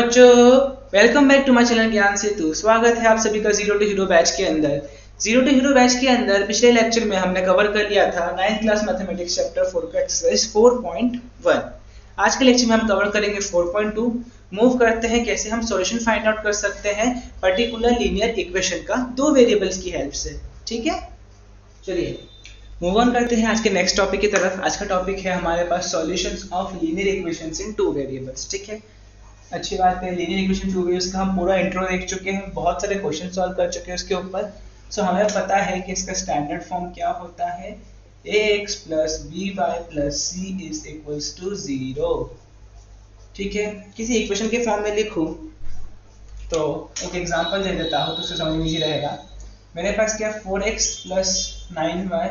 बच्चों, welcome back to my channel Gyan Setu. स्वागत है आप सभी का जीरो टू हीरो बैच के अंदर। जीरो टू हीरो बैच के अंदर पिछले लेक्चर में हमने कवर कर लिया था 9th क्लास मैथमेटिक्स चैप्टर 4 का एक्सरसाइज 4.1। आज के लेक्चर में हम कवर करेंगे 4.2। मूव करते हैं कैसे हम सॉल्यूशन फाइंड आउट कर सकते हैं पर्टिकुलर लीनियर इक्वेशन का दो वेरिएबल्स की हेल्प से। ठीक है, चलिए मूव ऑन करते हैं आज के नेक्स्ट टॉपिक की तरफ। आज का टॉपिक है हमारे पास solutions of linear equations in two variables. ठीक है, अच्छी बात है। लीनियर इक्वेशन टू वेरिएबल्स का हम पूरा इंट्रो देख चुके हैं, बहुत सारे क्वेश्चन सॉल्व कर चुके हैं उसके ऊपर। सो हमें पता है कि इसका स्टैंडर्ड फॉर्म क्या होता है, ax plus by plus c is equals to 0। ठीक है, किसी इक्वेशन के फॉर्म में लिखूं तो एक एग्जांपल दे देता हूं तो उससे समझ में इजी रहेगा। मेरे पास क्या 4x plus 9y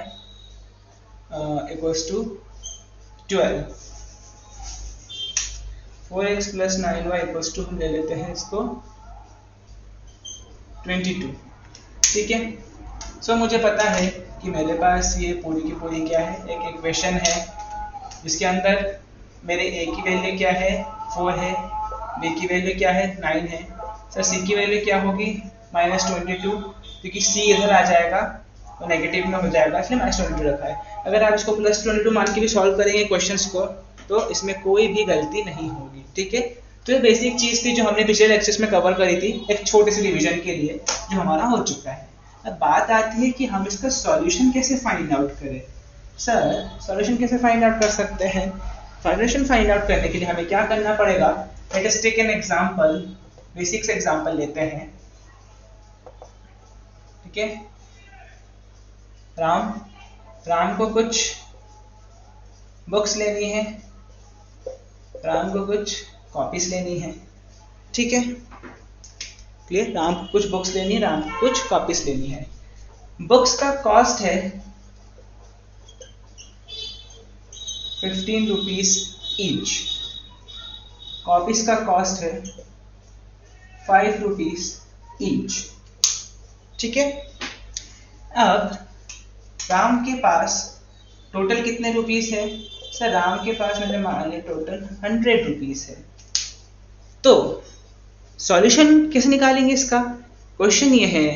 equals to 12। 4x plus 9y equals to हम ले लेते हैं इसको 22। ठीक है, सो मुझे पता है कि मेरे पास ये पूरी की पूरी क्या है, एक इक्वेशन है जिसके अंदर मेरे a की वैल्यू क्या है 4 है, b की वैल्यू क्या है 9 है। सर c की वैल्यू क्या होगी -22, क्योंकि c इधर आ जाएगा तो नेगेटिव में हो जाएगा इसलिए -22 रखा है। अगर आप इसको +22 मान के भी सॉल्व करेंगे क्वेश्चंस को तो इसमें कोई भी गलती नहीं होगी। ठीक है, तो ये बेसिक चीज थी जो हमने पिछले लेक्चर्स में कवर करी थी एक छोटे से रिवीजन के लिए, जो हमारा हो चुका है। अब बात आती है कि हम इसका सॉल्यूशन कैसे फाइंड आउट करें। सर सॉल्यूशन कैसे फाइंड आउट कर सकते हैं? सॉल्यूशन फाइंड आउट करने के लिए हमें क्या करना पड़ेगा, let us take an example, basic से एग्जांपल लेते हैं। ठीक है, राम को कुछ बुक्स लेनी है, राम को कुछ कॉपीज लेनी है। ठीक है, क्लियर? राम को कुछ बुक्स लेनी है, राम को कुछ कॉपीज लेनी है। बुक्स का कॉस्ट है 15 रुपीज ईच, कॉपीज का कॉस्ट है 5 रुपीज ईच। ठीक है, अब राम के पास टोटल कितने रुपीस है? सर राम के पास मैंने मान लिया टोटल 100 रुपीस है। तो सॉल्यूशन कैसे निकालेंगे इसका? क्वेश्चन ये है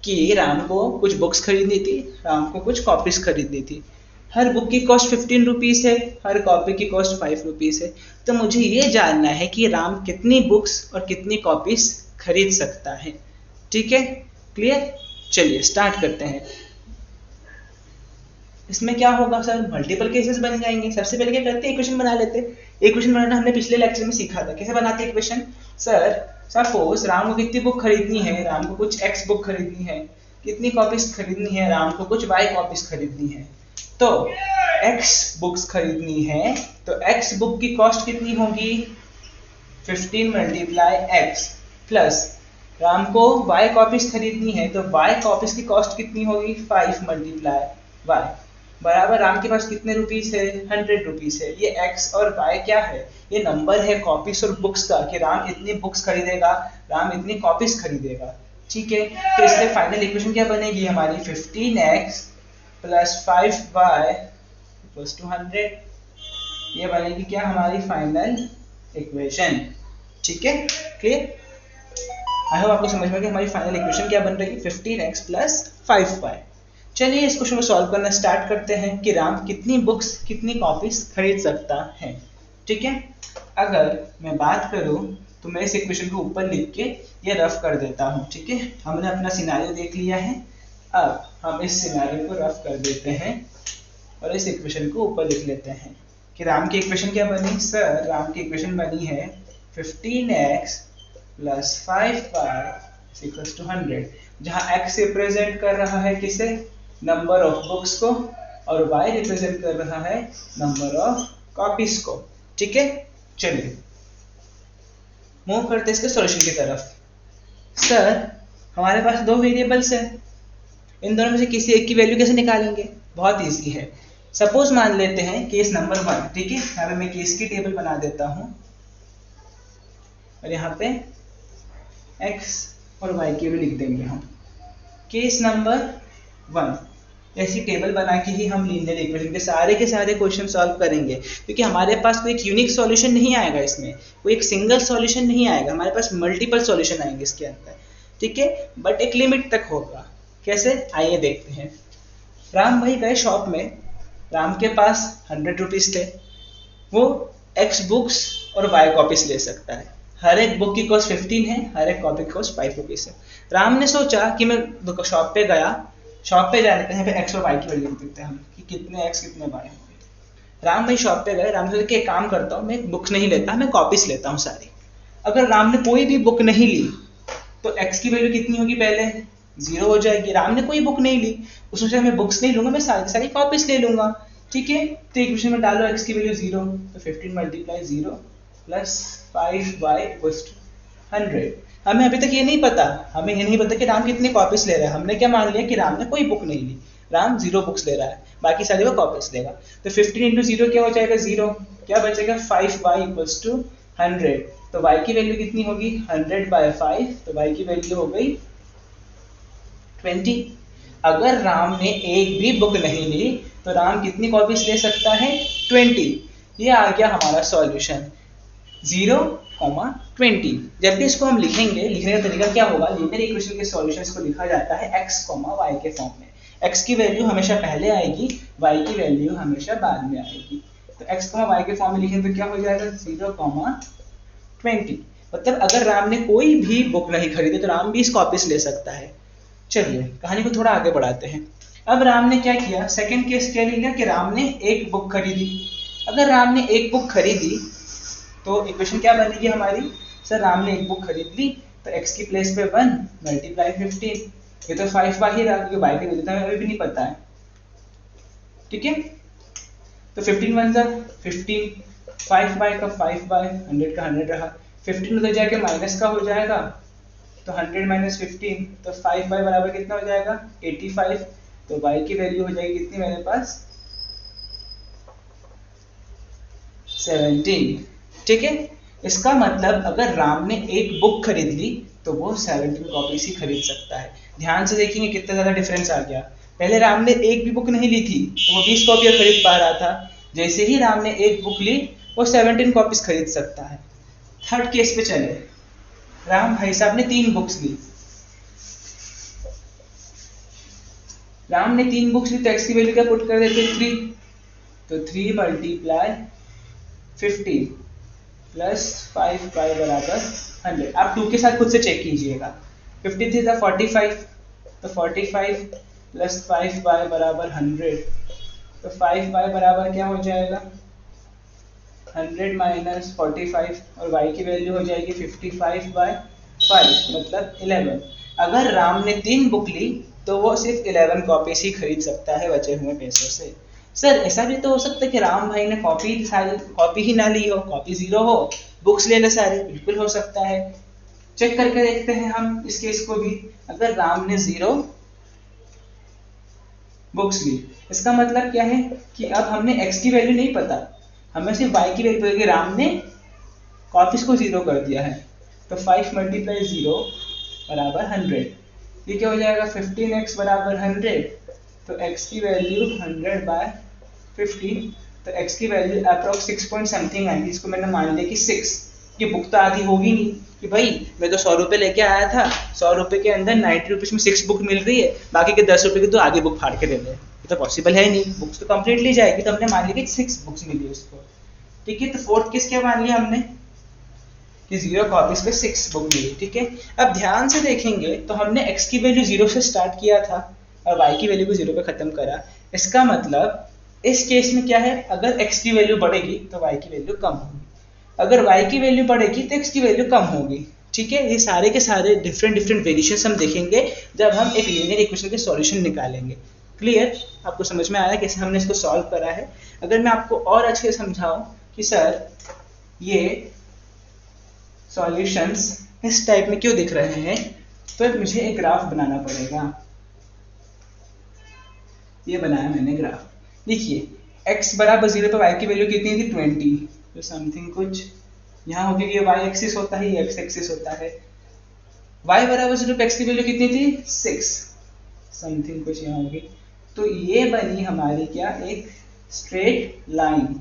कि राम को कुछ बुक्स खरीदनी थी, राम को कुछ कॉपीज खरीदनी थी। हर बुक की कॉस्ट 15 रुपीस है, हर कॉपी की कॉस्ट 5 रुपीस है। तो मुझे ये जानना है कि राम कितनी बुक्स और कितनी कॉपीज खरीद सकता है। ठीक है, क्लियर? चलिए स्टार्ट करते हैं। इसमें क्या होगा सर, मल्टीपल केसेस बन जाएंगे। सबसे पहले क्या करते हैं, इक्वेशन बना लेते हैं। इक्वेशन बनाना हमने पिछले लेक्चर में सीखा था, कैसे बनाते हैं इक्वेशन। सर सपोज राम को कितनी बुक खरीदनी है, राम को कुछ x बुक खरीदनी है, कितनी कॉपीज खरीदनी है, राम को कुछ y कॉपीज खरीदनी है। तो x बुक्स खरीदनी है तो x बुक की कॉस्ट कितनी होगी 15 मल्टीप्लाई x, प्लस राम को y कॉपीज खरीदनी है तो y कॉपीज की कॉस्ट कितनी होगी 5 मल्टीप्लाई y, बराबर राम के पास कितने रुपीस है 100 रुपीस है। ये x और y क्या है, ये नंबर है कॉपीज और बुक्स का, कि राम इतनी बुक्स खरीदेगा, राम इतनी कॉपीज खरीदेगा। ठीक है, तो इसलिए फाइनल इक्वेशन क्या बनेगी हमारी 15x plus 5y equals to 100। ये बनेगी क्या हमारी फाइनल इक्वेशन। ठीक है, क्लियर? आई होप आपको समझ में गया हमारी फाइनल इक्वेशन क्या बन रही है 15x प्लस 5y। चलिए इस क्वेश्चन को सॉल्व करना स्टार्ट करते हैं कि राम कितनी बुक्स कितनी कॉपीज खरीद सकता है। ठीक है, अगर मैं बात करूं तो मैं इस इक्वेशन को ऊपर लिख के ये रफ कर देता हूं। ठीक है, हमने अपना सिनेरियो देख लिया है, अब हम इस सिनेरियो को रफ कर देते हैं और इस इक्वेशन को ऊपर लिख लेते हैं कि राम की इक्वेशन क्या बनी। सर राम की इक्वेशन बनी है 15x plus 5y equals to 100, जहां x रिप्रेजेंट कर रहा है किसे, नंबर ऑफ बुक्स को, और y रिप्रेजेंट कर रहा है नंबर ऑफ कॉपीज को। ठीक है, चलिए मूव करते हैं इसके सॉल्यूशन की तरफ। सर हमारे पास दो वेरिएबल्स हैं, इन दोनों में से किसी एक की वैल्यू कैसे निकालेंगे? बहुत इजी है। सपोज मान लेते हैं केस नंबर 1। ठीक है, यहाँ पे मैं केस की टेबल बना देता हूं और यहाँ पे x और y की वैल्यू लिख देंगे हम। केस नंबर 1, ऐसी टेबल बना के ही हम लीनियर इक्वेशन के सारे क्वेश्चन सॉल्व करेंगे, क्योंकि हमारे पास कोई एक यूनिक सॉल्यूशन नहीं आएगा, इसमें कोई एक सिंगल सॉल्यूशन नहीं आएगा, हमारे पास मल्टीपल सॉल्यूशन आएंगे इसके अंदर, ठीक है, बट एक लिमिट तक होगा। कैसे, आइए देखते हैं। राम भाई गए शॉप में, राम के पास 100 रुपीज थे, वो X बुक्स और Y कॉपीज ले सकता है, हर एक बुक की कॉस्ट 15 है, हर एक कॉपी की कॉस्ट 5 रुपीज है। राम ने सोचा कि मैं शॉप पे गया, शॉप पे जाने के यहाँ पे X और Y की वैल्यू लिख देते हैं हम कि कितने X कितने Y होंगे। राम भाई शॉप पे गए, राम ने सोचा कि एक काम करता हूँ, मैं बुक्स नहीं लेता, मैं कॉपीज लेता हूँ सारी। अगर राम ने कोई भी बुक नहीं ली तो X की वैल्यू कितनी होगी, पहले 0 हो जाएगी। राम ने कोई बुक नहीं ली, उसने सोचा मैं बुक्स नहीं लूंगा, मैं सारी कॉपीज ले लूंगा, ठीक है। तो इक्वेशन में डालो X की वैल्यू 0, तो 15 multiply 0 plus 5y equals to 100। हमें अभी तक ये नहीं पता, हमें ये नहीं पता कि राम कितनी कॉपीज ले रहा है। हमने क्या मान लिया कि राम ने कोई बुक नहीं ली, राम 0 बुक्स ले रहा है, बाकी सारी वो कॉपीज लेगा। तो 15 इंटू 0 क्या हो जाएगा, 0, क्या बचेगा 5y इक्वल्स टू 100। तो y की वैल्यू कितनी होगी, 100 बाय 5, तो y की वैल्यू हो गई 20। अगर राम ने एक भी बुक नहीं ली तो राम कितनी कॉपीज ले सकता है, 20। ये आ गया हमारा सॉल्यूशन 0,20। जब भी इसको हम लिखेंगे, लिखने का तरीका क्या होगा, लीनियर इक्वेशन के सॉल्यूशंस को लिखा जाता है x, y के फॉर्म में। x की वैल्यू हमेशा पहले आएगी, y की वैल्यू हमेशा बाद में आएगी। तो x, y के फॉर्म में लिखेंगे तो क्या हो जाएगा 0,20। मतलब अगर राम ने कोई भी बुक नहीं खरीदी तो राम 20 कॉपीज ले सकता है। चलिए कहानी को थोड़ा आगे बढ़ाते हैं। अब राम ने क्या किया, सेकंड केस क्या लिया कि राम ने एक बुक खरीदी। अगर राम ने एक बुक खरीदी तो इक्वेशन क्या बनेगी हमारी, सर राम ने एक बुक खरीद ली तो x की प्लेस पे 1 मल्टीप्लाई 15, ये तो 5y ही रहा क्योंकि y की वैल्यू तो हमें अभी भी नहीं पता है, ठीक है। तो 15 1 जा 15, 5y का 5y, 100 का 100 रहा, 15 उधर जाके माइनस का हो जाएगा, तो 100 माइनस 15, तो 5y बराबर कितना हो जाएगा 85। तो y की वैल्यू हो जाएगी कितनी मेरे पास 17, ठीक है। इसका मतलब अगर राम ने एक बुक खरीद ली तो वो 17 कॉपीज ही खरीद सकता है। ध्यान से देखेंगे कितना ज्यादा डिफरेंस आ गया। पहले राम ने एक भी बुक नहीं ली थी तो वो 20 कॉपियां खरीद पा रहा था, जैसे ही राम ने एक बुक ली वो 17 कॉपीज खरीद सकता है। थर्ड केस पे चले, राम भाई साहब ने 3 बुक्स ली, राम ने 3 बुक्स ली तो x की वैल्यू क्या पुट कर देते 3, तो 3 मल्टीप्लाई 15 प्लस 5y बराबर 100। आप 2 के साथ खुद से चेक कीजिएगा, 53 था 45, तो 45 प्लस 5y बराबर 100, तो 5y बराबर क्या हो जाएगा 100 माइनस 45 और y की वैल्यू हो जाएगी 55 बाय 5 मतलब 11। अगर राम ने 3 बुक ली तो वो सिर्फ 11 कॉपीज ही खरीद सकता है बचे हुए पैसों से। सर ऐसा भी तो हो सकता है कि राम भाई ने कॉपी ही ना ली हो, कॉपी 0 हो, बुक्स ले ले सारे, बिल्कुल हो सकता है। चेक करके देखते हैं हम इस केस को भी। अगर राम ने 0 बुक्स ली, इसका मतलब क्या है कि अब हमने x की वैल्यू नहीं पता, हमें सिर्फ y की वैल्यू पता कि राम ने कॉपीज को 0 कर दिया है। तो 5 मल्टीप्लाई 0 बराबर 100, ये क्या हो जाएगा 15x बराबर 100, तो x की वैल्यू 100 बाय 15, तो x की वैल्यू अप्रोक्स 6 पॉइंट समथिंग आएगी। इसको मैंने मान लिया कि 6, ये बुक तो आधी होगी नहीं कि भाई मैं तो 100 रुपए लेके आया था, 100 रुपए के अंदर 90 रुपीज में 6 बुक मिल रही है, बाकी के 10 रुपए की तो आगे बुक फाड़ के दे दे, ये तो पॉसिबल है नहीं, बुक्स तो कंप्लीटली जाएगी। तो हमने मान लिया कि 6 बुक्स मिली उसको, ठीक है। तो फोर्थ केस क्या मान लिया हमने कि 0 कॉपीज पे 6 बुक मिली, ठीक है। अब ध्यान से देखेंगे तो हमने x की वैल्यू 0 से स्टार्ट किया था और y की वैल्यू को 0 पे खत्म करा। इसका मतलब इस केस में क्या है, अगर x की वैल्यू बढ़ेगी तो y की वैल्यू कम होगी, अगर y की वैल्यू बढ़ेगी तो x की वैल्यू कम होगी, ठीक है। ये सारे के सारे डिफरेंट वेरिएशंस हम देखेंगे जब हम एक लीनियर इक्वेशन के सॉल्यूशन निकालेंगे। क्लियर, आपको समझ में आया कैसे हमने इसको सॉल्व करा है। अगर मैं आपको और अच्छे से समझाऊं कि सर ये सॉल्यूशंस इस टाइप में क्यों दिख रहे हैं, तो मुझे एक ग्राफ बनाना पड़ेगा। ये बनाया मैंने ग्राफ, देखिए x बराबर 0 पे y की वैल्यू कितनी थी 20, तो समथिंग कुछ यहाँ होगी, ये y एक्सिस होता है, ये x एक्सिस होता है। y बराबर 0 पे x की वैल्यू कितनी थी 6, समथिंग कुछ यहाँ होगी, तो ये बनी हमारी क्या, एक स्ट्रेट लाइन।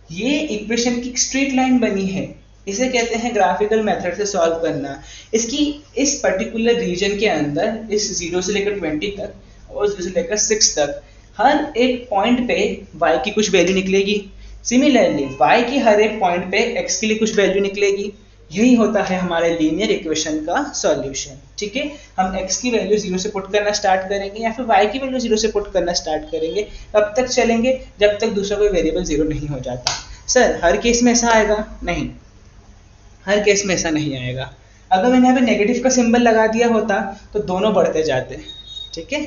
ये इक्वेशन की स्ट्रेट लाइन बनी है, इसे कहते हैं ग्राफिकल मेथड से सॉल्व करना। इसकी इस पर्टिकुलर रीजन के अंदर, इस 0 से लेकर 20 तक और 0 से लेकर 6 तक, हर एक पॉइंट पे y की कुछ वैल्यू निकलेगी। सिमिलरली y की हर एक पॉइंट पे x के लिए कुछ वैल्यू निकलेगी। यही होता है हमारे लीनियर इक्वेशन का सॉल्यूशन। ठीक है, हम x की वैल्यू 0 से पुट करना स्टार्ट करेंगे या फिर y की वैल्यू 0 से पुट करना स्टार्ट करेंगे, तब तक चलेंगे जब तक दूसरा कोई वेरिएबल 0 नहीं हो जाता। सर हर केस में ऐसा आएगा? नहीं, हर केस में ऐसा नहीं आएगा। अगर मैंने यहाँ पे नेगेटिव का सिंबल लगा दिया होता तो दोनों बढ़ते जाते। ठीक है,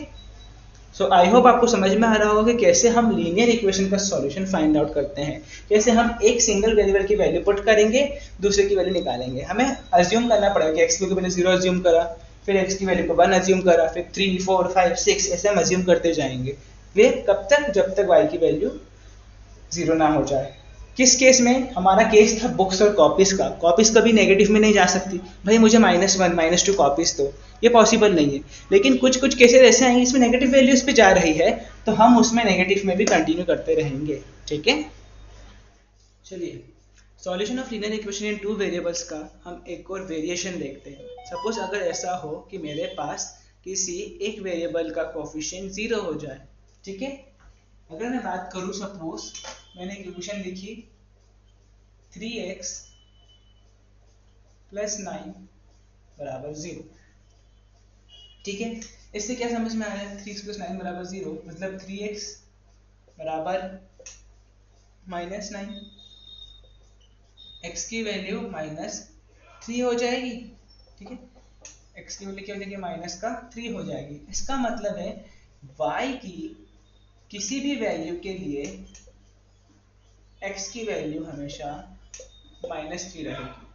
सो आई होप आपको समझ में आ रहा होगा कि कैसे हम लीनियर इक्वेशन का सॉल्यूशन फाइंड आउट करते हैं। कैसे हम एक सिंगल वेरिएबल की वैल्यू पुट करेंगे, दूसरे की वैल्यू निकालेंगे। हमें अज्यूम करना पड़ेगा कि x की वैल्यू 0 अज्यूम करा, फिर x की वैल्यू को 1 अज्यूम करा, फिर 3, 4, 5, 6 ऐसे हम अज्यूम करते जाएंगे। वे कब तक? जब तक y की वैल्यू 0 ना हो जाए। किस केस में? हमारा केस था बुक्स और कॉपीज का। कॉपीज कभी नेगेटिव में नहीं जा सकती, भाई मुझे -1 -2 कॉपीज दो, ये पॉसिबल नहीं है। लेकिन कुछ कुछ केसेस ऐसे आएंगे इसमें नेगेटिव वैल्यूज पे जा रही है, तो हम उसमें नेगेटिव में भी कंटिन्यू करते रहेंगे। ठीक है, चलिए solution of linear equation in 2 variables का हम एक और वेरिएशन देखते हैं। सपोज अगर ऐसा हो कि मेरे पास किसी एक वेरिएबल का कोफिशिएंट 0 हो जाए। ठीक है, अगर मैं बात करूं, सपोज मैंने एक इक्वेशन लिखी 3x + 9 = 0। ठीक है, इससे क्या समझ में आ रहा है? 3x + 9 = 0 मतलब 3x = -9, x की वैल्यू -3 हो जाएगी। ठीक है, x की वैल्यू क्या हो जाएगी? -3 हो जाएगी। इसका मतलब है y की किसी भी वैल्यू के लिए x की वैल्यू हमेशा -3 रहेगी।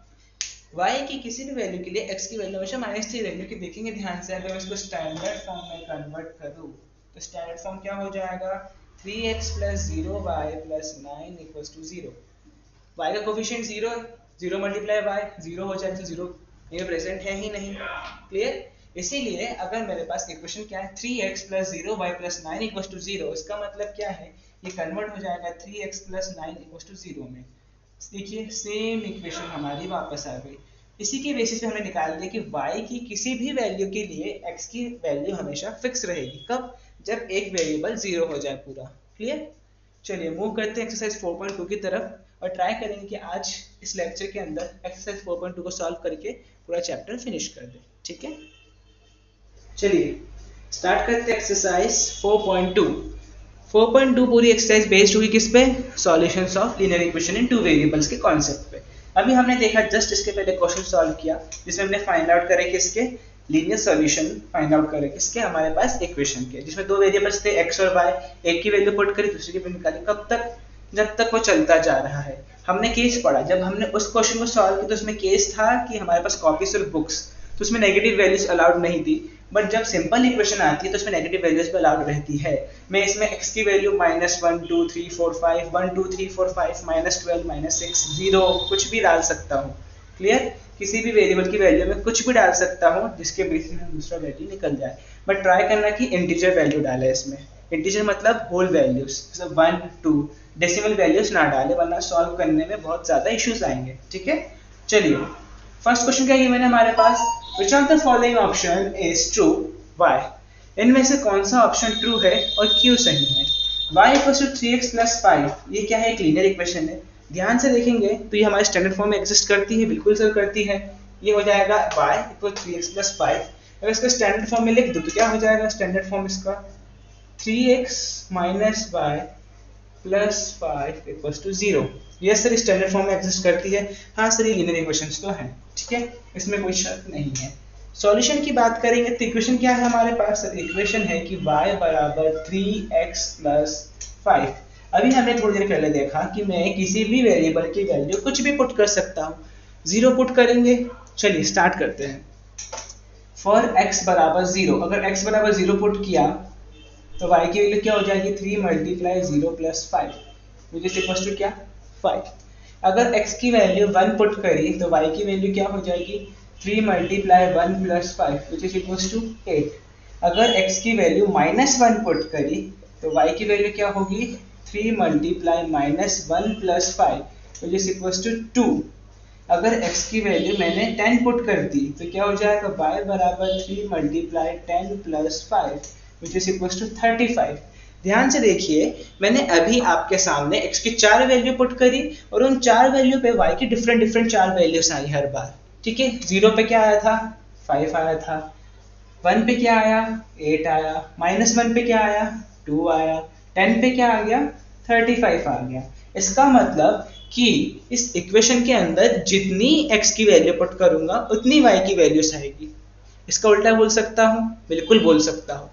y की किसी भी वैल्यू के लिए x की वैल्यू हमेशा -3 रहेगी। क्योंकि देखेंगे ध्यान से, अगर मैं इसको स्टैंडर्ड फॉर्म में कन्वर्ट करूँ तो स्टैंडर्ड फॉर्म क्या हो जाएगा? 3x + 0y + 9 = 0। y का कोफिशिएंट 0 है, 0 × y 0 हो जाए तो 0 ये प्रेजेंट है ही नहीं। क्लियर? इसीलिए अगर मेरे पास इक्वेशन क्या है 3x + 0y + 9 = 0, इसका मतलब क्या है? ये कन्वर्ट हो जाएगा 3x + 9 = 0 में। देखिए सेम इक्वेशन हमारी वापस आ गई। इसी के बेसिस पे हमने निकाल दिया कि y की किसी भी वैल्यू के लिए x की वैल्यू हमेशा फिक्स रहेगी। कब? जब एक वेरिएबल 0 हो जाए पूरा। क्लियर? चलिए मूव करते हैं एक्सरसाइज 4.2 की तरफ और ट्राई करेंगे कि आज इस लेक्चर के अंदर एक्सरसाइज 4.2 को सॉल्व करके पूरा चैप्टर फिनिश कर दें। ठीक है, चलिए स्टार्ट करते हैं एक्सरसाइज 4.2। 4.2 पूरी एक्सरसाइज बेस्ड हुई किस पे? Solutions of linear equation in 2 variables के कॉन्सेप्ट पे। अभी हमने देखा जस्ट इसके पहले क्वेश्चन सॉल्व किया जिसमें हमने फाइंड आउट करे कि इसके लीनियर सॉल्यूशन फाइंड आउट करें किसके? हमारे पास इक्वेशन के, जिसमें 2 वेरिएबल्स थे x और y। एक की वैल्यू पुट करी, दूसरी की वैल्यू निकाली। कब तक? जब तक वो चलता जा रहा है। हमने केस पढ़ा, जब हमने उस क्वेश्चन को सॉल्व किया तो उसमें केस था कि हमारे पास कॉपीज और बुक्स, तो उसमें नेगेटिव वैल्यूज अलाउड नहीं थी। बट जब सिंपल इक्वेशन आती है तो उसमें नेगेटिव वैल्यूज भी अलाउड रहती है। मैं इसमें x की वैल्यू -1 2 3 4 5 1 2 3 4 5 -12 -6 0 कुछ भी डाल सकता हूँ। क्लियर? किसी भी वेरिएबल की वैल्यू में कुछ भी डाल सकता हूँ जिसके बेसिस में दूसरा वैल्यू निकल जाए। बट ट्राई करना कि इंटीजर वैल्यू डाले इसमें। इंटीजर मतलब होल वैल्यूज, मतलब 1 2, डेसिमल वैल्यूज ना डाले वरना सॉल्व करने में बहुत ज्यादा इश्यूज आएंगे। ठीक है, चलिए फर्स्ट क्वेश्चन क्या है मैंने हमारे पास, which of the following option is true? Why? इनमें से कौन सा ऑप्शन ट्रू है और क्यों सही है? y = 3x + 5, ये क्या है? एक लीनियर इक्वेशन है। ध्यान से देखेंगे तो ये हमारे स्टैंडर्ड फॉर्म में एग्जिस्ट करती है, बिल्कुल सर करती है। ये हो जाएगा y = 3x + 5। अगर इसका स्टैंडर्ड फॉर्म में लिख दो तो क्या हो जाएगा स्टैंडर्ड फॉर्म इसका? 3x - y + 5 = 0। Yes sir, standard form में एग्जिस्ट करती है। हाँ सर, ये लीनियर इक्वेशंस तो हैं। ठीक है, इसमें कोई शक नहीं है। सॉल्यूशन की बात करेंगे तो इक्वेशन क्या है हमारे पास? सर इक्वेशन है कि y = 3x + 5। अभी हमने थोड़ी देर पहले देखा कि मैं किसी भी वेरिएबल की वैल्यू कुछ भी पुट कर सकता हूँ। 0 पुट करेंगे। चलिए स्टार्ट करते हैं। फॉर x = 0, अगर x = 0 पुट किया तो y की वैल्यू क्या हो जाएगी? 3 × 0 + 5 which is equals to क्या? 5। अगर x की वैल्यू 1 पुट करी तो y की वैल्यू क्या हो जाएगी? 3 × 1 + 5 which is equals to 8। अगर x की वैल्यू -1 पुट करी तो y की वैल्यू क्या होगी 3 multiply -1 + 5 which is equals to 2। अगर x की वैल्यू मैंने 10 पुट कर दी तो क्या हो जाएगा y बराबर 3 multiply 10 + 5 which is equals to 35। ध्यान से देखिए, मैंने अभी आपके सामने x की 4 वैल्यू पुट करी और उन 4 वैल्यू पे y की डिफरेंट 4 वैल्यूज आई हर बार। ठीक है, 0 पे क्या आया था 5 आया था, 1 पे क्या आया 8 आया, -1 पे क्या आया 2 आया, 10 पे क्या आ गया 35 आ गया। इसका मतलब कि इस इक्वेशन के अंदर जितनी x की वैल्यू पुट करूंगा उतनी y की वैल्यूज आएगी। इसका उल्टा बोल सकता हूँ, बिल्कुल बोल सकता हूँ।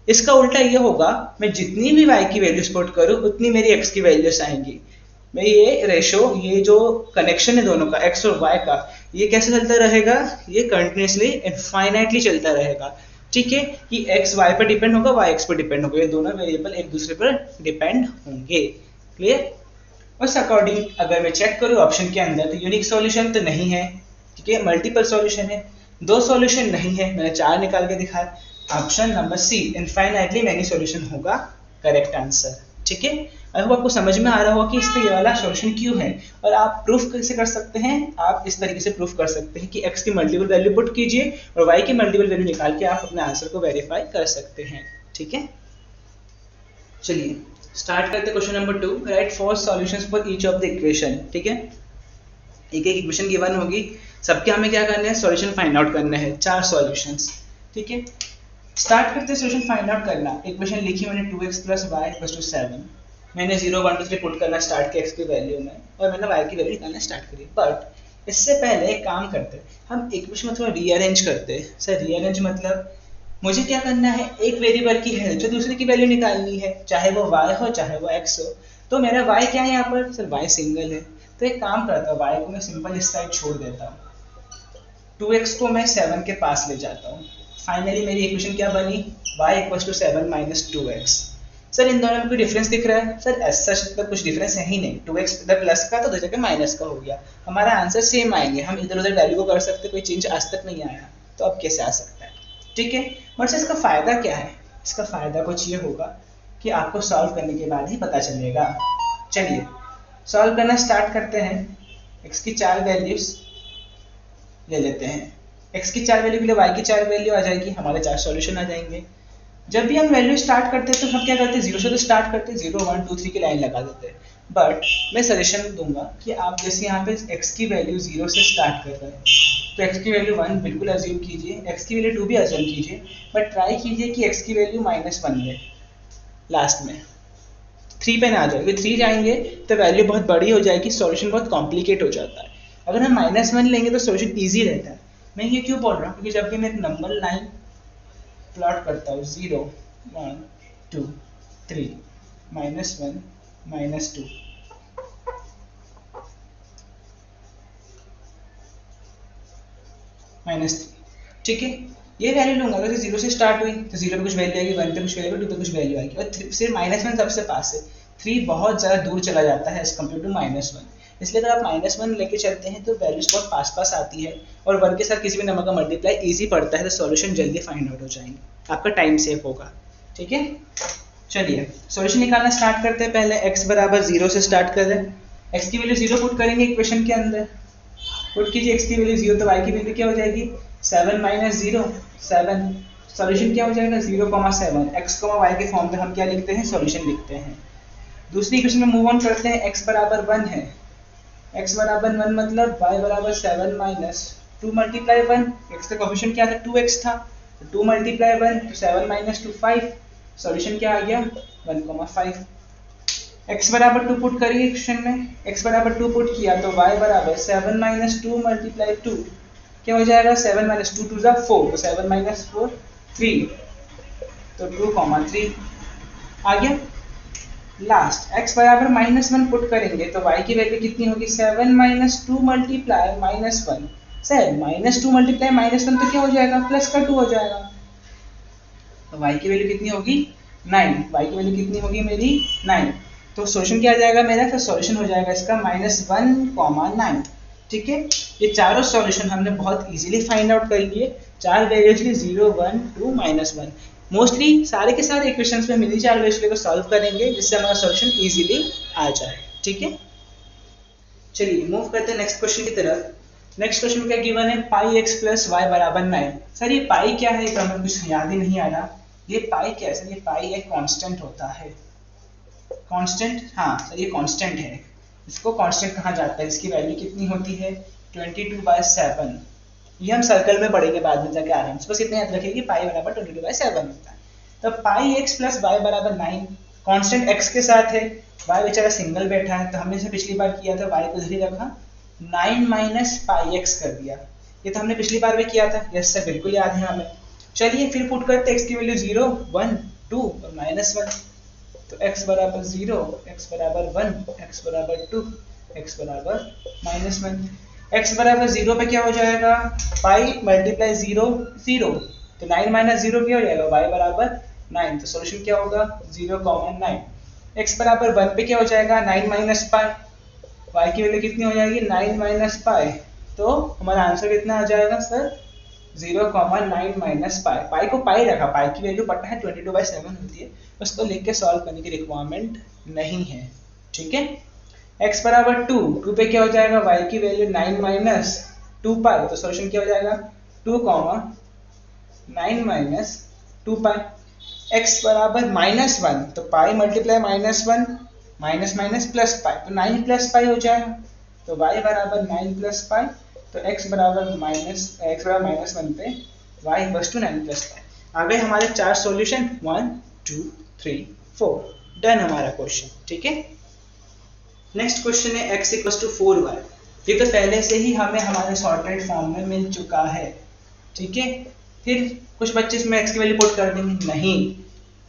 इसका उल्टा ये होगा, मैं जितनी भी y की वैल्यूज पुट करूँ उतनी मेरी x की वैल्यूज आएंगी। मैं ये रेशो, ये जो कनेक्शन है दोनों का x और y का, ये कैसे चलता रहेगा, ये कंटिन्यूसली इनफाइनाइटली चलता रहेगा। ठीक है, कि x y पर डिपेंड होगा, y x पर डिपेंड होगा, ये दोनों वेरिएबल एक दूसरे पर डिपेंड होंगे। क्लियर? उस अकॉर्डिंग अगर मैं चेक करूँ ऑप्शन के अंदर तो यूनिक सॉल्यूशन तो नहीं है। ठीक है, मल्टीपल सॉल्यूशन है, 2 सॉल्यूशन नहीं है, मैंने 4 निकाल के दिखाया। Option number C infinitely many solution होगा करेक्ट आंसर। ठीक है, आई होप आपको समझ में आ रहा होगा कि इसका ये वाला सॉल्यूशन क्यों है। और आप प्रूफ कैसे कर सकते हैं, आप इस तरीके से प्रूफ कर सकते हैं कि x की मल्टीपल वैल्यू पुट कीजिए और y की मल्टीपल वैल्यू निकाल के आप अपने आंसर को वेरीफाई कर सकते हैं। ठीक है, चलिए स्टार्ट करते हैं question number 2। Right 4 solutions for each of the equation. ठीक है, एक एक इक्वेशन गिवन होगी, सबके हमें क्या करना है सॉल्यूशन फाइंड आउट करना है, 4 सॉल्यूशंस। ठीक है, स्टार्ट करते हैं सॉल्यूशन फाइंड आउट करना। इक्वेशन लिखी मैंने 2x + y = 7। मैंने 0 1 2 3 पुट करना स्टार्ट किया x की वैल्यू में और मैंने y की वैल्यू निकालना स्टार्ट करी। बट इससे पहले एक काम करते हैं, हम इक्वेशन में थोड़ा रीअरेंज करते हैं। सर रीअरेंज मतलब मुझे क्या करना है, एक वेरिएबल की है जो दूसरे की वैल्यू निकालनी है, चाहे वो y हो चाहे वो x हो। तो मेरा y क्या है यहाँ पर, सर y सिंगल है। तो एक काम करता हूँ, y को मैं सिंपल इस साइड छोड़ देता हूँ, 2x को मैं 7 के पास ले जाता हूँ। फाइनली मेरी इक्वेशन क्या बनी, y = 7 - 2x। सर इन दोनों में कोई डिफरेंस दिख रहा है, सर ऐसा तो कुछ डिफरेंस है ही नहीं। 2x इधर प्लस का तो उधर जगह माइनस का हो गया, हमारा आंसर सेम आएंगे, हम इधर उधर वैल्यू को कर सकते, कोई चेंज आज तक नहीं आया, तो अब कैसे आ सकता है। ठीक है, बट इसका फायदा क्या है, इसका फायदा कुछ ये होगा कि आपको सॉल्व करने के बाद ही पता चलेगा। चलिए सॉल्व करना स्टार्ट करते हैं। x की 4 वैल्यूज ले लेते हैं, x की 4 वैल्यू के लिए y की 4 वैल्यू आ जाएगी, हमारे 4 सॉल्यूशन आ जाएंगे। जब भी हम वैल्यू स्टार्ट करते हैं तो हम क्या करते हैं, 0 से तो स्टार्ट करते हैं, 0 1 2 3 की लाइन लगा देते हैं। बट मैं सजेशन दूंगा कि आप जैसे यहाँ पे x की वैल्यू 0 से स्टार्ट कर रहे हैं तो x की वैल्यू 1 बिल्कुल अज्यूम कीजिए, x की वैल्यू 2 भी अज्यूम कीजिए, बट ट्राई कीजिए कि x की वैल्यू -1 ले लास्ट में, 3 पे ना आ जाए, क्योंकि 3 जाएंगे तो वैल्यू बहुत बड़ी हो जाएगी, सॉल्यूशन बहुत कॉम्प्लिकेट हो जाता है। अगर हम -1 लेंगे तो सॉल्यूशन ईजी रहता है। मैं ये क्यों बोल रहा हूँ, क्योंकि जब भी मैं एक नंबर लाइन प्लॉट करता हूँ 0 1 2 3 -1 -2 -3, ठीक है, ये वैल्यू लूंगा। अगर 0 से स्टार्ट हुई तो 0 पे कुछ वैल्यू आएगी, 1 पे कुछ वैल्यू आएगी, 2 पे कुछ वैल्यू आएगी, और सिर्फ -1 सबसे पास है, 3 बहुत ज़्यादा दूर चला जाता है एज कम्पेयर टू -1। इसलिए अगर आप -1 लेके चलते हैं तो वैल्यूज बहुत पास पास आती है, और 1 के साथ किसी भी नंबर का मल्टीप्लाई इजी पड़ता है, तो सॉल्यूशन जल्दी फाइंड आउट हो जाएंगे, आपका टाइम सेव होगा। ठीक है, चलिए सॉल्यूशन निकालना स्टार्ट करते हैं। पहले x बराबर 0 से स्टार्ट कर रहे हैं, x की वैल्यू 0 पुट करेंगे इक्वेशन के अंदर, पुट कीजिए x की वैल्यू 0, तो y की वैल्यू क्या हो जाएगी 7 - 0 7। सॉल्यूशन क्या हो जाएगा 0,7, x, y के फॉर्म में हम क्या लिखते हैं, सॉल्यूशन लिखते हैं। दूसरी इक्वेशन में मूव ऑन करते हैं, x बराबर 1 है, x बराबर 1 मतलब y बराबर 7 - 2 × 1, x का कोएफिशिएंट क्या था 2x था, 2 × 1 तो 7 - 2 5, सॉल्यूशन क्या आ गया 1,5। x बराबर 2 पुट करिए इक्वेशन में, x बराबर 2 पुट किया तो y बराबर 7 - 2 × 2 क्या हो जाएगा 7 - 2 2 4, तो 7 - 4 3, तो 2,3 आ गया। लास्ट x बराबर -1 पुट करेंगे तो y की वैल्यू कितनी होगी 7 - 2 × -1। सर -2 × -1 तो क्या हो जाएगा प्लस का 2 हो जाएगा, तो y की वैल्यू कितनी होगी 9, y की वैल्यू कितनी होगी मेरी 9, तो सॉल्यूशन क्या आ जाएगा मेरा, फिर सॉल्यूशन हो जाएगा इसका -1,9। ठीक है, ये चारों सॉल्यूशन हमने बहुत इजीली फाइंड आउट कर लिए, 4 वैल्यूज ली 0 1 2 -1। मोस्टली सारे के सारे इक्वेशंस में मिली चार्ज रेशियो को सॉल्व करेंगे जिससे हमारा सॉल्यूशन इजीली आ जाए। ठीक है, चलिए मूव करते हैं नेक्स्ट क्वेश्चन की तरफ। नेक्स्ट क्वेश्चन क्या गिवन है, पाई एक्स प्लस वाई बराबर 9। सर ये पाई क्या है, तो हमें कुछ याद ही नहीं आ रहा। ये पाई क्या है सर, ये पाई एक कांस्टेंट होता है। कांस्टेंट, हाँ सर ये कांस्टेंट है, इसको कांस्टेंट कहा जाता है। इसकी वैल्यू कितनी होती है 22/7। ये हम सर्कल में पढ़ेंगे बाद में जाके आराम से, बस इतना याद रखिए कि पाई बराबर 22/7 होता है। तो पाई एक्स प्लस वाई बराबर 9, कांस्टेंट एक्स के साथ है, वाई बेचारा सिंगल बैठा है, तो हमने जैसे पिछली बार किया था वाई को इधर ही रखा, 9 माइनस पाई एक्स कर दिया। ये तो हमने पिछली बार भी किया था, यस सर बिल्कुल याद है हमें। चलिए फिर पुट करते एक्स की वैल्यू 0, 1, 2 और -1। तो x बराबर 0, x बराबर 1, x बराबर 2, x बराबर -1। x बराबर 0 पे क्या हो जाएगा, पाई मल्टीप्लाई 0, 0, तो 9 माइनस 0 क्या हो जाएगा, y बराबर 9। तो सॉल्यूशन क्या होगा 0,9। x बराबर 1 पे क्या हो जाएगा 9 माइनस पाई, y की वैल्यू कितनी हो जाएगी 9 माइनस पाई। तो हमारा आंसर कितना आ जाएगा सर 0,9 माइनस पाई। पाई को पाई रखा, पाई की वैल्यू पता है 22/7 होती है, उसको लिख के सॉल्व करने की रिक्वायरमेंट नहीं है। ठीक है, x बराबर 2, 2 पे क्या हो जाएगा y की वैल्यू 9 माइनस 2 पाई। तो सॉल्यूशन क्या हो जाएगा 2,9 माइनस 2 पाई। x बराबर -1, तो पाई multiply -1 minus minus plus pi, तो 9 प्लस पाई हो जाएगा। तो y बराबर 9 प्लस पाई, तो x बराबर -1 पे y equals to 9 plus pi. आ गए हमारे 4 सॉल्यूशन, 1 2 3 4, डन हमारा क्वेश्चन। ठीक है, नेक्स्ट क्वेश्चन है x इक्वल्स टू 4y। ये तो पहले से ही हमें हमारे सॉर्टेड फॉर्म में मिल चुका है। ठीक है, फिर कुछ बच्चे इसमें x की वैल्यू पुट कर देंगे, नहीं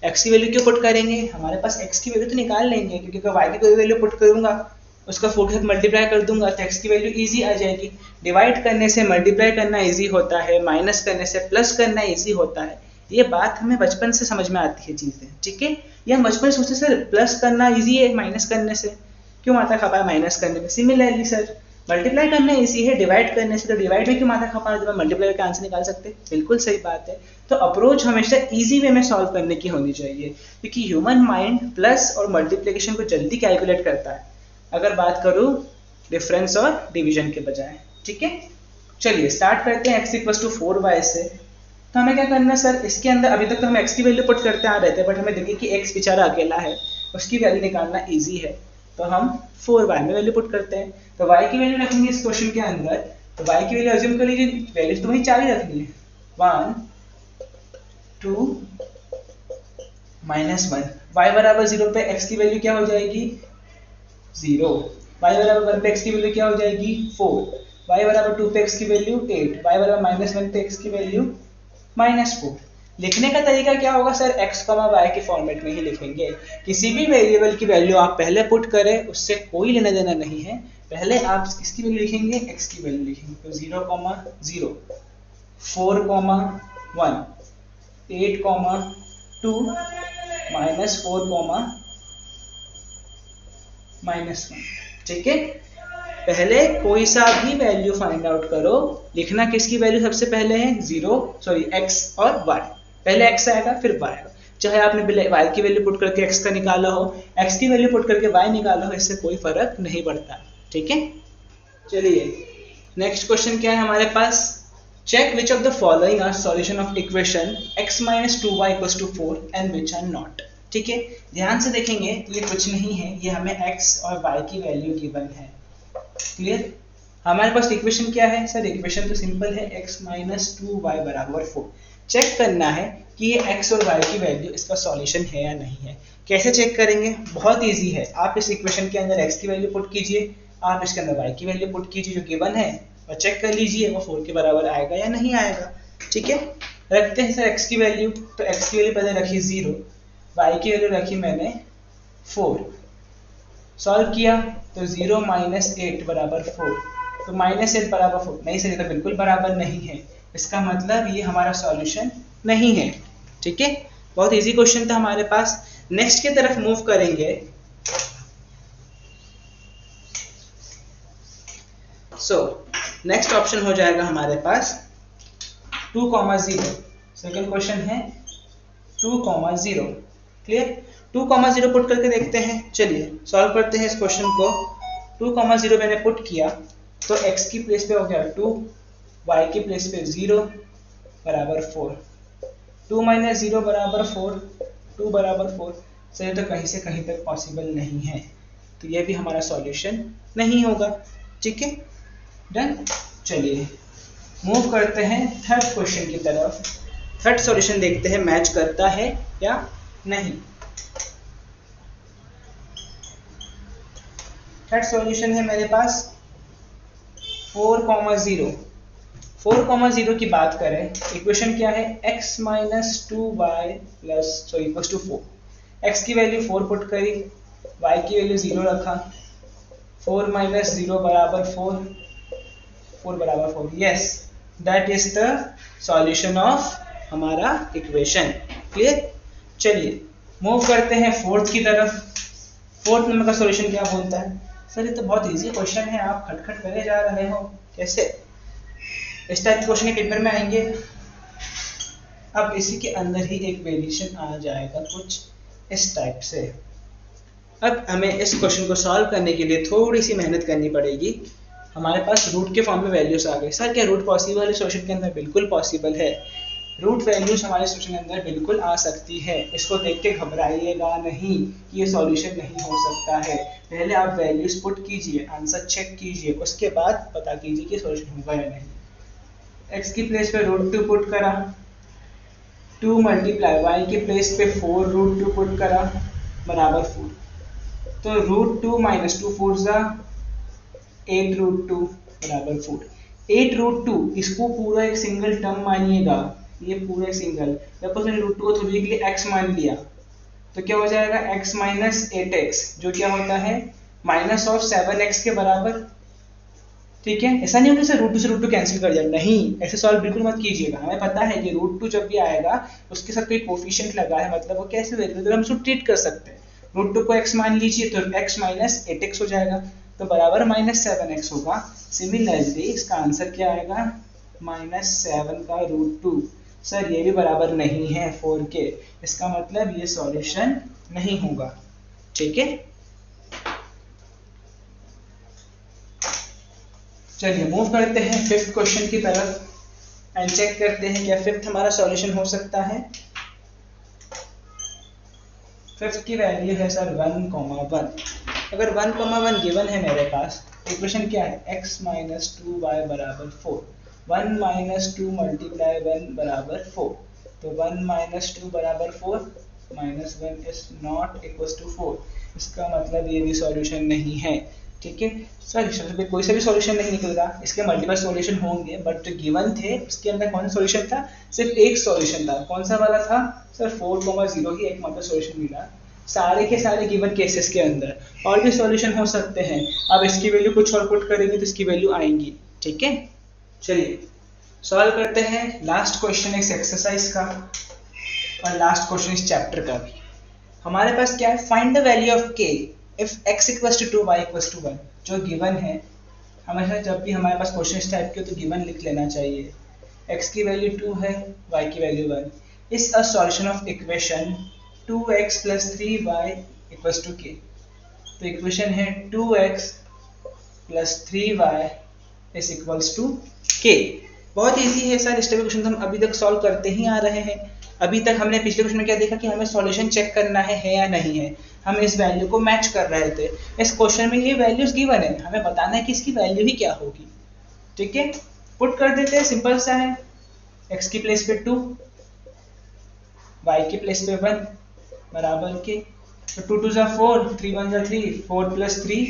x की वैल्यू क्यों पुट करेंगे, हमारे पास x की वैल्यू तो निकाल लेंगे, क्योंकि अगर y की कोई वैल्यू पुट करूंगा उसका 4 के साथ मल्टीप्लाई कर दूंगा तो x की वैल्यू इजी आ जाएगी। डिवाइड करने से मल्टीप्लाई करना इजी होता है, माइनस करने से प्लस करना इजी होता है। ये बात हमें बचपन से समझ में आती है चीजें। ठीक है, ये हम बचपन से सोचते सर प्लस करना इजी है माइनस करने से, क्यों माथा खा पाया माइनस करने में। सिमिलरली सर मल्टीप्लाई करना इजी है डिवाइड करने से, तो डिवाइड में क्यों माथा खा पाया जब हम मल्टीप्लाई का आंसर निकाल सकते। बिल्कुल सही बात है। तो अप्रोच हमेशा इजी वे में सॉल्व करने की होनी चाहिए, क्योंकि ह्यूमन माइंड प्लस और मल्टीप्लिकेशन को जल्दी कैलकुलेट करता है अगर बात करूं डिफरेंस और डिवीजन के बजाय। ठीक है, चलिए स्टार्ट करते हैं x इक्वल्स टू 4y से। तो हमें क्या करना है सर, इसके अंदर अभी तक तो हम x की वैल्यू पुट करते आ रहे थे, बट हमें देखिए कि x बेचारा अकेला है, उसकी वैल्यू निकालना इजी है, तो हम 4y में वैल्यू पुट करते हैं। तो y की वैल्यू रखेंगे इस क्वेश्चन के अंदर, तो y की वैल्यू अज्यूम कर लीजिए, वैल्यू तो वही 4 ही रखनी है, 1 2 -1। y बराबर 0 पे x की वैल्यू क्या हो जाएगी 0, y बराबर 1 पे x की वैल्यू क्या हो जाएगी 4, y बराबर 2 पे x की वैल्यू 8, y बराबर -1 पे x की वैल्यू -4। लिखने का तरीका क्या होगा सर, x, y के फॉर्मेट में ही लिखेंगे। किसी भी वेरिएबल की वैल्यू आप पहले पुट करें उससे कोई लेना देना नहीं है, पहले आप किसकी वैल्यू लिखेंगे x की वैल्यू लिखेंगे। तो 0, 0, 4, 1, 8, 2, -4, -1। ठीक है, पहले कोई सा भी वैल्यू फाइंड आउट करो, लिखना किसकी वैल्यू सबसे पहले है x और y, पहले x आएगा फिर y आएगा। चाहे आपने y की वैल्यू पुट करके x का निकाला हो, x की वैल्यू पुट करके y निकाला हो, इससे कोई फर्क नहीं पड़ता। ठीक है, चलिए नेक्स्ट क्वेश्चन क्या है हमारे पास, check which of the following are solution of equation x - 2y = 4 and which are not. ठीक है, ध्यान से देखेंगे तो ये कुछ नहीं है, ये हमें x और y की वैल्यू गिवन है। क्लियर, हमारे पास इक्वेशन क्या है सर, इक्वेशन तो सिंपल है, x - 2y = 4। चेक करना है कि ये x और y की वैल्यू इसका सॉल्यूशन है या नहीं है। कैसे चेक करेंगे, बहुत इजी है, आप इस इक्वेशन के अंदर x की वैल्यू पुट कीजिए, आप इसके अंदर y की वैल्यू पुट कीजिए जो गिवन है, और चेक कर लीजिए वो 4 के बराबर आएगा या नहीं आएगा। ठीक है, रखते हैं सर x की वैल्यू, तो x की वैल्यू पहले रखी 0, y की वैल्यू रखी मैंने 4, सॉल्व किया तो 0 - 8 = 4, तो -8 = 4, नहीं सर ये तो बिल्कुल बराबर नहीं है, इसका मतलब ये हमारा सॉल्यूशन नहीं है। ठीक है, बहुत इजी क्वेश्चन था हमारे पास। नेक्स्ट की तरफ मूव करेंगे। नेक्स्ट ऑप्शन हो जाएगा हमारे पास 2, 0। सेकंड क्वेश्चन है 2,0। क्लियर? 2,0 पुट करके देखते हैं। चलिए सॉल्व करते हैं इस क्वेश्चन को। 2,0 मैंने पुट किया तो x की प्लेस पे हो गया 2, y की प्लेस पे 0 बराबर 4। 2 - 0 बराबर 4, 2 बराबर 4। चलिए तो कहीं से कहीं तक पॉसिबल नहीं है, तो ये भी हमारा सॉल्यूशन नहीं होगा। ठीक है, डन। चलिए मूव करते हैं थर्ड क्वेश्चन की तरफ। थर्ड सॉल्यूशन देखते हैं मैच करता है या नहीं। थर्ड सॉल्यूशन है मेरे पास 4,0। 4,0 की बात करें, इक्वेशन क्या है? x - 2y + 4। x की वैल्यू 4 पुट करी, y की वैल्यू 0 रखा, 4 - 0 बराबर 4, 4 बराबर 4। Yes, that is the solution of हमारा इक्वेशन। क्लियर? चलिए मूव करते हैं फोर्थ की तरफ। फोर्थ नंबर का सॉल्यूशन क्या बोलता है? सर ये तो बहुत इजी क्वेश्चन है, आप खटखट करे जा रहे हो, कैसे? इस टाइप के क्वेश्चन के पेपर में आएंगे। अब इसी के अंदर ही एक वेरिएशन आ जाएगा कुछ इस टाइप से। अब हमें इस क्वेश्चन को सॉल्व करने के लिए थोड़ी सी मेहनत करनी पड़ेगी। हमारे पास रूट के फॉर्म में वैल्यूज आ गई। सर क्या रूट पॉसिबल है सॉल्यूशन के अंदर? बिल्कुल पॉसिबल है, रूट वैल्यूज हमारे सॉल्यूशन के अंदर बिल्कुल आ सकती है। इसको देख के घबराइएगा नहीं कि ये सॉल्यूशन नहीं हो सकता है। पहले आप वैल्यूज पुट कीजिए, आंसर चेक कीजिए, उसके बाद पता कीजिए कि सॉल्यूशन होगा या नहीं। x की प्लेस पे √2 पुट करा, 2 × y की प्लेस पे 4 √2 पुट करा बराबर 4। तो √2 - 2 4 ज़ा 8 √2 बराबर 4। 8 √2 इसको पूरा एक सिंगल टर्म मानिएगा, ये पूरा एक सिंगल। जब मैंने √2 को थोड़ी के लिए x मान लिया तो क्या हो जाएगा? x - 8x, जो क्या होता है -7x के बराबर। ठीक है, ऐसा नहीं होगा सर √2 से √2 कैंसिल कर जाए, नहीं, ऐसे सॉल्व बिल्कुल मत कीजिएगा। हमें पता है कि √2 जब भी आएगा उसके साथ कोई कोफिशिएंट लगा है, मतलब वो कैसे वेरिएबल हम उसको ट्रीट कर सकते हैं। √2 को x मान लीजिए तो x - 8x हो जाएगा, तो बराबर -7x होगा। सिमिलरली इसका आंसर क्या आएगा? -7 का √2। सर ये भी बराबर नहीं है 4 के, इसका मतलब ये सॉल्यूशन नहीं होगा। ठीक है, चलिए मूव करते हैं फिफ्थ क्वेश्चन की तरफ एंड चेक करते हैं क्या फिफ्थ हमारा सॉल्यूशन हो सकता है। फिफ्थ की वैल्यू है सर 1,1। अगर 1,1 गिवन है मेरे पास, इक्वेशन क्या है? x - 2y बराबर 4। 1 - 2 × 1 बराबर 4। तो 1 - 2 बराबर 4, -1 इज नॉट इक्वल टू 4। इसका मतलब ये भी सॉल्यूशन नहीं है। ठीक है सर, इसमें कोई सा भी सॉल्यूशन नहीं निकलेगा, इसके मल्टीपल सॉल्यूशन होंगे, बट जो गिवन थे उसके अंदर कौन सा सॉल्यूशन था? सिर्फ एक सॉल्यूशन था। कौन सा वाला था सर? 4,0 ही एकमात्र सॉल्यूशन मिला सारे के सारे गिवन केसेस के अंदर। और भी सॉल्यूशन हो सकते हैं, अब इसकी वैल्यू कुछ और पुट करेंगे तो इसकी वैल्यू आएंगी। ठीक है, चलिए सॉल्व करते हैं लास्ट क्वेश्चन इस एक्सरसाइज का और लास्ट क्वेश्चन इस चैप्टर का भी। हमारे पास क्या है? Find the value of k if x = 2 y = 1। जो गिवन है, हमेशा जब भी हमारे पास क्वेश्चन इस टाइप के तो गिवन लिख लेना चाहिए। x की वैल्यू 2 है, y की value 1 is a solution of equation 2x + 3y = k। तो इक्वेशन है 2x + 3y = k। बहुत इजी है सर, इस टाइप के क्वेश्चन हम अभी तक सॉल्व करते ही आ रहे हैं। अभी तक हमने पिछले क्वेश्चन में क्या देखा कि हमें सॉल्यूशन चेक करना है या नहीं है। हम इस वैल्यू को मैच कर रहे थे। इस क्वेश्चन में ये वैल्यूज गिवन है, हमें बताना है कि इसकी वैल्यू ही क्या होगी। ठीक है, पुट कर देते हैं, सिंपल सा है। x की प्लेस पे 2, y की प्लेस पे 1 बराबर के। तो 2 2 4, 3 1 3, 4 + 3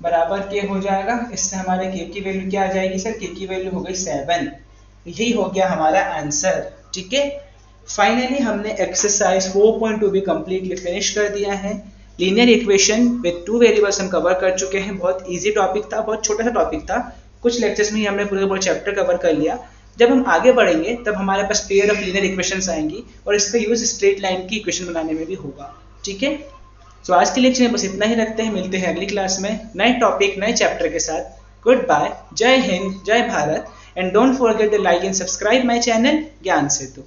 बराबर के हो जाएगा। इससे हमारे k की वैल्यू क्या आ जाएगी सर? k की वैल्यू हो गई 7। यही हो गया हमारा आंसर। ठीक है, फाइनली हमने एक्सरसाइज 4.2 भी कंप्लीटली फिनिश कर दिया है। लीनियर इक्वेशन विद 2 वेरिएबल्स हम कवर कर चुके हैं। बहुत इजी टॉपिक था, बहुत छोटा सा टॉपिक था, कुछ लेक्चर्स में ही हमने पूरा चैप्टर कवर कर लिया। जब हम आगे बढ़ेंगे तब हमारे पास पेयर ऑफ लीनियर इक्वेशंस आएंगी और इसका यूज स्ट्रेट लाइन की इक्वेशन बनाने में भी होगा। ठीक है, तो आज के लेक्चर में बस इतना ही रखते हैं। मिलते हैं अगली क्लास में नए टॉपिक नए चैप्टर के साथ। गुड बाय, जय हिंद, जय Bharat, and don't forget to like and subscribe my channel Gyan Setu.